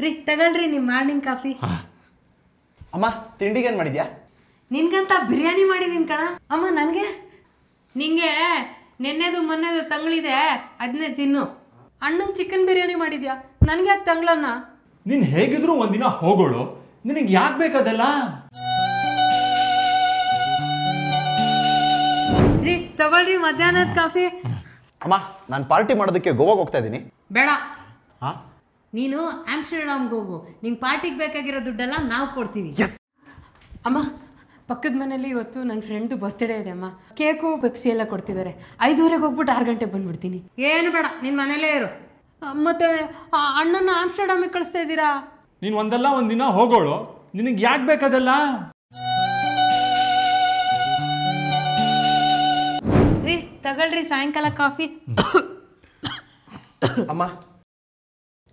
ರೀ ತಗೊಳ್ರಿ ನಿಮ್ಮ ಮಾರ್ನಿಂಗ್ ಕಾಫಿ. ಅಮ್ಮ ತಿಂಡಿಗೆ ಏನು ಮಾಡಿದ್ಯಾ? ನಿನ್ಗಂತ ಬಿರಿಯಾನಿ ಮಾಡಿದೀನಿ ಕಣ. ಅಮ್ಮ ನನಗೆ ನಿಂಗೆ ನೆನ್ನೆದು ಮೊನ್ನೆದು ತಂಗಳಿದೆ ಅದನ್ನೇ ತಿನ್ನು. ಅಣ್ಣನ ಚಿಕನ್ ಬಿರಿಯಾನಿ ಮಾಡಿದ್ಯಾ, ನನಗೆ ಯಾಕೆ ತಂಗಳನ್ನ? ನೀನು ಹೇಗಿದ್ರು ಒಂದಿನ ಹೋಗೋಳು, ನಿನಗೆ ಯಾಕೆ ಬೇಕದೆಲ್ಲ? ರೀ ತಗೊಳ್ರಿ ಮಧ್ಯಾಹ್ನದ ಕಾಫಿ. ಅಮ್ಮ ನಾನು ಪಾರ್ಟಿ ಮಾಡೋದಕ್ಕೆ ಗೋವಾಗೆ ಹೋಗ್ತಾ ಇದ್ದೀನಿ. ಬೇಡ, ಹಾಂ ನೀನು ಆಮ್ಸ್ಟರ್ಡಾಮ್ಗೆ ಹೋಗು. ನಿಂಗೆ ಪಾರ್ಟಿಗೆ ಬೇಕಾಗಿರೋ ದುಡ್ಡೆಲ್ಲ ನಾವು ಕೊಡ್ತೀವಿ. ಅಮ್ಮ ಪಕ್ಕದ ಮನೇಲಿ ಇವತ್ತು ನನ್ನ ಫ್ರೆಂಡ್ದು ಬರ್ತ್ಡೇ ಇದೆ ಅಮ್ಮ. ಕೇಕು ಪೆಪ್ಸಿ ಎಲ್ಲ ಕೊಡ್ತಿದ್ದಾರೆ. 5:30 ಹೋಗ್ಬಿಟ್ಟು 6 ಗಂಟೆಗೆ ಬಂದ್ಬಿಡ್ತೀನಿ. ಏನು ಬೇಡ, ನಿನ್ನ ಮನೇಲೇ ಇರು. ಮತ್ತೆ ಅಣ್ಣನ ಆಮ್ಸ್ಟರ್ಡಾಮಿಗೆ ಕಳಿಸ್ತಾ ಇದ್ದೀರಾ? ನೀನು ಒಂದಿನ ಹೋಗೋಳು, ನಿನಗೆ ಯಾಕೆ ಬೇಕದೆಲ್ಲ? ರೀ ತಗೊಳ್ರಿ ಸಾಯಂಕಾಲ ಕಾಫಿ. ಅಮ್ಮ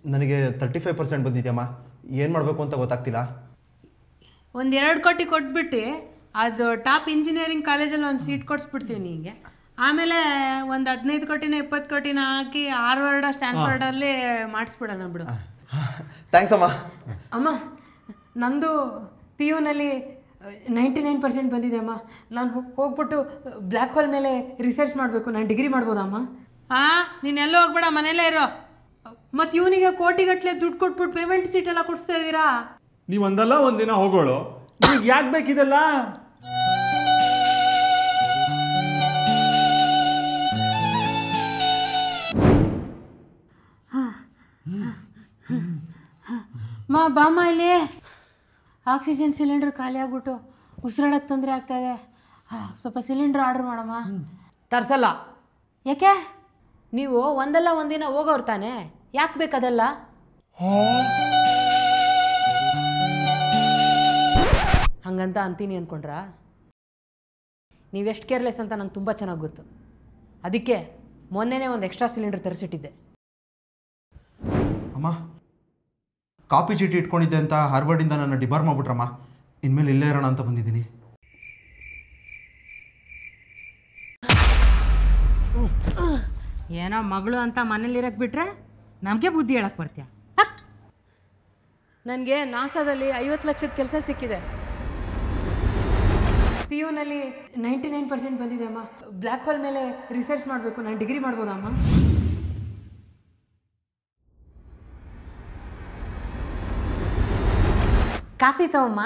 ನನಗೆ 35% ಬಂದಿದೆಯಮ್ಮ, ಏನು ಮಾಡಬೇಕು ಅಂತ ಗೊತ್ತಾಗ್ತಿಲ್ಲ. 1-2 ಕೋಟಿ ಕೊಟ್ಬಿಟ್ಟು ಅದು ಟಾಪ್ ಇಂಜಿನಿಯರಿಂಗ್ ಕಾಲೇಜಲ್ಲಿ ಒಂದು ಸೀಟ್ ಕೊಡಿಸ್ಬಿಡ್ತೀವಿ ನಿಮಗೆ. ಆಮೇಲೆ ಒಂದು 15 ಕೋಟಿನ 20 ಕೋಟಿನ ಹಾಕಿ ಹಾರ್ವರ್ಡ್ ಸ್ಟ್ಯಾನ್ಫರ್ಡಲ್ಲಿ ಮಾಡಿಸ್ಬಿಡೋಣ ಬಿಡು. ಥ್ಯಾಂಕ್ಸ್ ಅಮ್ಮ. ಅಮ್ಮ ನಂದು PU ನಲ್ಲಿ 99% ಬಂದಿದೆ ಅಮ್ಮ. ನಾನು ಹೋಗ್ಬಿಟ್ಟು ಬ್ಲ್ಯಾಕ್ ಹೋಲ್ ಮೇಲೆ ರಿಸರ್ಚ್ ಮಾಡಬೇಕು. ನಾನು ಡಿಗ್ರಿ ಮಾಡ್ಬೋದಮ್ಮ? ನೀನೆಲ್ಲೋ ಹೋಗ್ಬೇಡ, ಮನೇಲೇ ಇರೋ. ಮತ್ತು ಇವನಿಗೆ ಕೋಟಿಗಟ್ಟಲೆ ದುಡ್ಡು ಕೊಟ್ಬಿಟ್ಟು ಪೇಮೆಂಟ್ ಸೀಟ್ ಎಲ್ಲ ಕೊಡಿಸ್ತಾ ಇದ್ದೀರಾ? ನೀವು ಒಂದಿನ ಹೋಗೋಳು, ನಿನಗೆ ಯಾಕೆ ಬೇಕಿದೆಲ್ಲ? ಬಾಮ್ಮ ಇಲ್ಲಿ ಆಕ್ಸಿಜನ್ ಸಿಲಿಂಡರ್ ಖಾಲಿ ಆಗ್ಬಿಟ್ಟು ಉಸಿರಾಡಕ್ಕೆ ತೊಂದರೆ ಆಗ್ತಾಯಿದೆ. ಸ್ವಲ್ಪ ಸಿಲಿಂಡರ್ ಆರ್ಡ್ರ್ ಮಾಡಮ್ಮ. ತರ್ಸಲ್ಲ. ಯಾಕೆ? ನೀವು ಒಂದಿನ ಹೋಗೋರು ತಾನೆ, ಯಾಕೆ ಬೇಕದೆಲ್ಲ? ಹಂಗಂತ ಅಂತೀನಿ ಅಂದ್ಕೊಂಡ್ರಾ? ನೀವೆಷ್ಟು ಕೇರ್ಲೆಸ್ ಅಂತ ನಂಗೆ ತುಂಬ ಚೆನ್ನಾಗಿ ಗೊತ್ತು. ಅದಕ್ಕೆ ಮೊನ್ನೆನೇ ಒಂದು ಎಕ್ಸ್ಟ್ರಾ ಸಿಲಿಂಡರ್ ತರಿಸಿಟ್ಟಿದ್ದೆ. ಅಮ್ಮ ಕಾಪಿ ಚೀಟಿ ಇಟ್ಕೊಂಡಿದ್ದೆ ಅಂತ ಹಾರ್ವರ್ಡಿಂದ ನನ್ನ ಡಿಬಾರ್ ಮಾಡ್ಬಿಟ್ರಮ್ಮ. ಇನ್ಮೇಲೆ ಇಲ್ಲೇ ಇರೋಣ ಅಂತ ಬಂದಿದ್ದೀನಿ. ಏನೋ ಮಗಳು ಅಂತ ಮನೇಲಿರಕ್ಕೆ ಬಿಟ್ರೆ ನಮಗೆ ಬುದ್ಧಿ ಹೇಳಕ್ಕೆ ಬರ್ತೀಯ? ನನಗೆ ನಾಸಾದಲ್ಲಿ 50 ಲಕ್ಷದ ಕೆಲಸ ಸಿಕ್ಕಿದೆ. PU ನಲ್ಲಿ 99% ಬಂದಿದೆ ಅಮ್ಮ. ಬ್ಲ್ಯಾಕ್ ಹೋಲ್ ಮೇಲೆ ರಿಸರ್ಚ್ ಮಾಡಬೇಕು. ನಾನು ಡಿಗ್ರಿ ಮಾಡ್ಬೋದಮ್ಮ? ಕಾಫಿ ತಗೊಮ್ಮ.